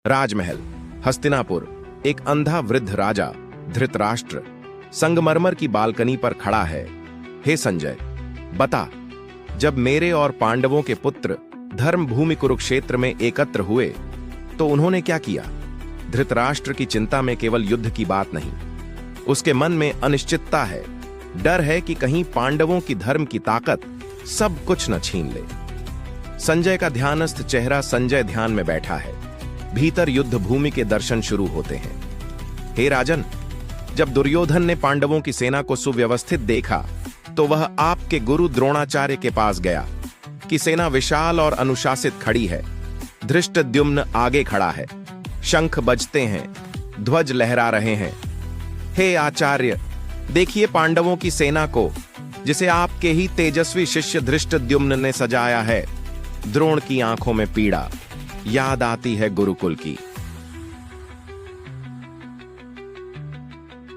राजमहल हस्तिनापुर। एक अंधा वृद्ध राजा धृतराष्ट्र संगमरमर की बालकनी पर खड़ा है। हे संजय, बता, जब मेरे और पांडवों के पुत्र धर्मभूमि कुरुक्षेत्र में एकत्र हुए तो उन्होंने क्या किया? धृतराष्ट्र की चिंता में केवल युद्ध की बात नहीं, उसके मन में अनिश्चितता है। डर है कि कहीं पांडवों की धर्म की ताकत सब कुछ न छीन ले। संजय का ध्यानस्थ चेहरा संजय ध्यान में बैठा है। भीतर युद्ध भूमि के दर्शन शुरू होते हैं। हे राजन, जब दुर्योधन ने पांडवों की सेना को सुव्यवस्थित देखा तो वह आपके गुरु द्रोणाचार्य के पास गया कि सेना विशाल और अनुशासित खड़ी है। धृष्टद्युम्न आगे खड़ा है, शंख बजते हैं, ध्वज लहरा रहे हैं। हे आचार्य, देखिए पांडवों की सेना को, जिसे आपके ही तेजस्वी शिष्य धृष्टद्युम्न ने सजाया है। द्रोण की आंखों में पीड़ा, याद आती है गुरुकुल की।